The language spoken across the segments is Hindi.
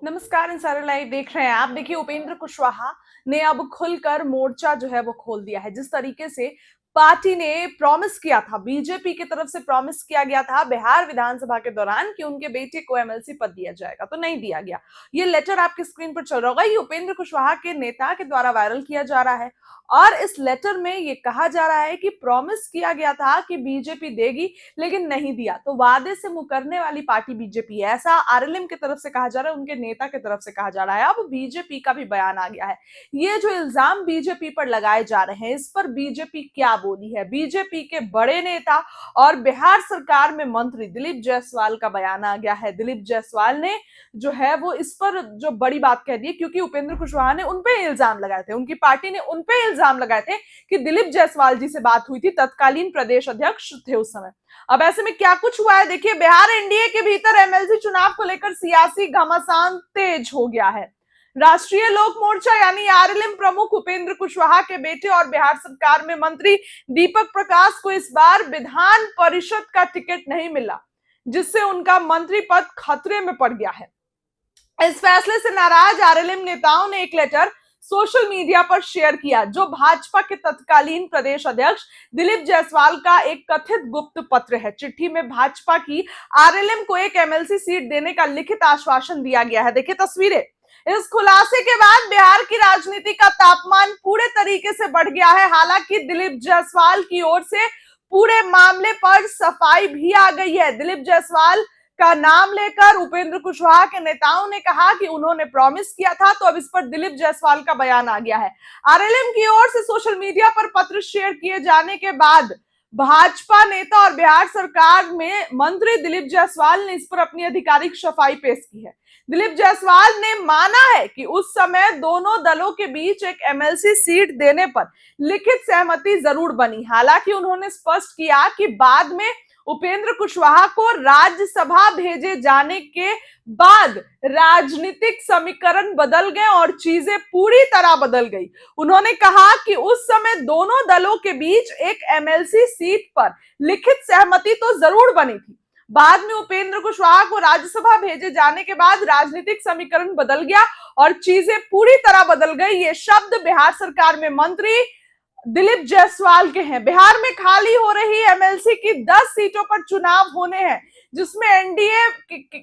नमस्कार, इंसारा लाइव देख रहे हैं आप। देखिए, उपेंद्र कुशवाहा ने अब खुलकर मोर्चा जो है वो खोल दिया है। जिस तरीके से पार्टी ने प्रॉमिस किया था, बीजेपी की तरफ से प्रॉमिस किया गया था बिहार विधानसभा के दौरान कि उनके बेटे को एमएलसी पद दिया जाएगा, तो नहीं दिया गया। ये लेटर आपकी स्क्रीन पर चल रहा होगा। ये उपेंद्र कुशवाहा के नेता के द्वारा वायरल किया जा रहा है और इस लेटर में ये कहा जा रहा है कि प्रॉमिस किया गया था कि बीजेपी देगी, लेकिन नहीं दिया। तो वादे से मुकरने वाली पार्टी बीजेपी है, ऐसा आरएलएम की तरफ से कहा जा रहा है, उनके नेता की तरफ से कहा जा रहा है। अब बीजेपी का भी बयान आ गया है। ये जो इल्जाम बीजेपी पर लगाए जा रहे हैं, इस पर बीजेपी क्या बोली है? बीजेपी के बड़े नेता और बिहार सरकार में मंत्री दिलीप जायसवाल का बयान आ गया है। दिलीप जायसवाल ने जो है वो इस पर जो बड़ी बात कह दी, क्योंकि उपेंद्र कुशवाहा ने उनपे इल्जाम लगाए थे, उनकी पार्टी ने उनपे इल्जाम लगाए थे कि दिलीप जायसवाल जी से बात हुई थी, तत्कालीन प्रदेश अध्यक्ष थे उस समय। अब ऐसे में क्या कुछ हुआ है, देखिए। बिहार एनडीए के भीतर एमएलसी चुनाव को लेकर सियासी घमासान तेज हो गया है। राष्ट्रीय लोक मोर्चा यानी आरएलएम प्रमुख उपेंद्र कुशवाहा के बेटे और बिहार सरकार में मंत्री दीपक प्रकाश को इस बार विधान परिषद का टिकट नहीं मिला, जिससे उनका मंत्री पद खतरे में पड़ गया है। इस फैसले से नाराज आरएलएम नेताओं ने एक लेटर सोशल मीडिया पर शेयर किया, जो भाजपा के तत्कालीन प्रदेश अध्यक्ष दिलीप जायसवाल का एक कथित गुप्त पत्र है। चिट्ठी में भाजपा की आरएलएम को एक एमएलसी सीट देने का लिखित आश्वासन दिया गया है। देखिए तस्वीरें। इस खुलासे के बाद बिहार की राजनीति का तापमान पूरे तरीके से बढ़ गया है। हालांकि दिलीप जायसवाल की ओर से पूरे मामले पर सफाई भी आ गई है। दिलीप जायसवाल का नाम लेकर उपेंद्र कुशवाहा के नेताओं ने कहा कि उन्होंने प्रॉमिस किया था, तो अब इस पर दिलीप जायसवाल का बयान आ गया है। आरएलएम की ओर से सोशल मीडिया पर पत्र शेयर किए जाने के बाद भाजपा नेता और बिहार सरकार में मंत्री दिलीप जायसवाल ने इस पर अपनी आधिकारिक सफाई पेश की है। दिलीप जायसवाल ने माना है कि उस समय दोनों दलों के बीच एक एमएलसी सीट देने पर लिखित सहमति जरूर बनी। हालांकि उन्होंने स्पष्ट किया कि बाद में उपेंद्र कुशवाहा को राज्यसभा भेजे जाने के बाद राजनीतिक समीकरण बदल गए और चीजें पूरी तरह बदल गई। उन्होंने कहा कि उस समय दोनों दलों के बीच एक एमएलसी सीट पर लिखित सहमति तो जरूर बनी थी। बाद में उपेंद्र कुशवाहा को राज्यसभा भेजे जाने के बाद राजनीतिक समीकरण बदल गया और चीजें पूरी तरह बदल गई। ये शब्द बिहार सरकार में मंत्री दिलीप जायसवाल के हैं। बिहार में खाली हो रही एमएलसी की 10 सीटों पर चुनाव होने हैं, जिसमें एनडीए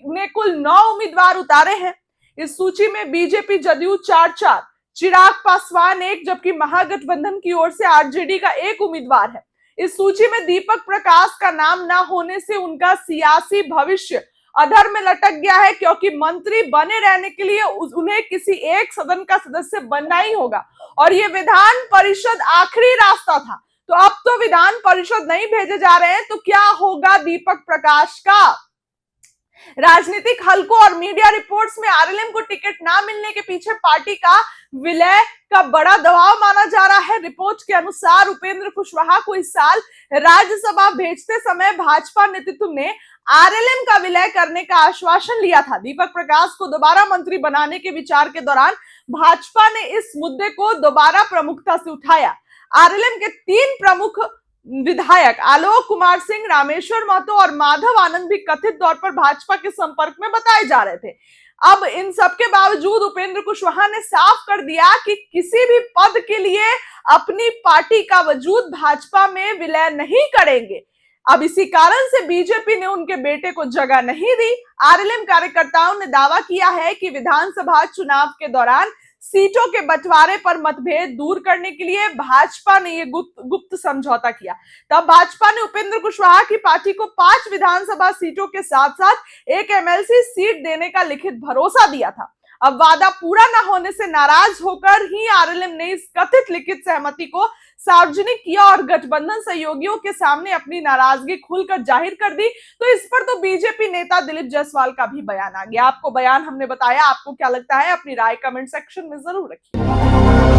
ने कुल 9 उम्मीदवार उतारे हैं। इस सूची में बीजेपी जदयू 4-4, चिराग पासवान 1, जबकि महागठबंधन की ओर से आरजेडी का 1 उम्मीदवार है। इस सूची में दीपक प्रकाश का नाम ना होने से उनका सियासी भविष्य अधर में लटक गया है, क्योंकि मंत्री बने रहने के लिए उन्हें किसी एक सदन का सदस्य बनना ही होगा और ये विधान परिषद आखिरी रास्ता था। तो अब तो विधान परिषद नहीं भेजे जा रहे हैं, तो क्या होगा दीपक प्रकाश का? राजनीतिक हलकों और मीडिया रिपोर्ट्स में आरएलएम को टिकट ना मिलने के पीछे पार्टी का विलय का बड़ा दबाव माना जा रहा है। रिपोर्ट के अनुसार उपेंद्र कुशवाहा को इस साल राज्यसभा भेजते समय भाजपा नेतृत्व ने आरएलएम का विलय करने का आश्वासन लिया था। दीपक प्रकाश को दोबारा मंत्री बनाने के विचार के दौरान भाजपा ने इस मुद्दे को दोबारा प्रमुखता से उठाया। आरएलएम के 3 प्रमुख विधायक आलोक कुमार सिंह, रामेश्वर महतो और माधव आनंद भी कथित तौर पर भाजपा के संपर्क में बताए जा रहे थे। अब इन सब के बावजूद उपेंद्र कुशवाहा ने साफ कर दिया कि किसी भी पद के लिए अपनी पार्टी का वजूद भाजपा में विलय नहीं करेंगे। अब इसी कारण से बीजेपी ने उनके बेटे को जगह नहीं दी। आरएलएम कार्यकर्ताओं ने दावा किया है कि विधानसभा चुनाव के दौरान सीटों के बंटवारे पर मतभेद दूर करने के लिए भाजपा ने ये गुप्त समझौता किया। तब भाजपा ने उपेंद्र कुशवाहा की पार्टी को 5 विधानसभा सीटों के साथ साथ एक एमएलसी सीट देने का लिखित भरोसा दिया था। अब वादा पूरा न होने से नाराज होकर ही आरएलएम ने इस कथित लिखित सहमति को सार्वजनिक किया और गठबंधन सहयोगियों के सामने अपनी नाराजगी खुलकर जाहिर कर दी। तो इस पर तो बीजेपी नेता दिलीप जायसवाल का भी बयान आ गया। आपको बयान हमने बताया, आपको क्या लगता है? अपनी राय कमेंट सेक्शन में जरूर रखिए।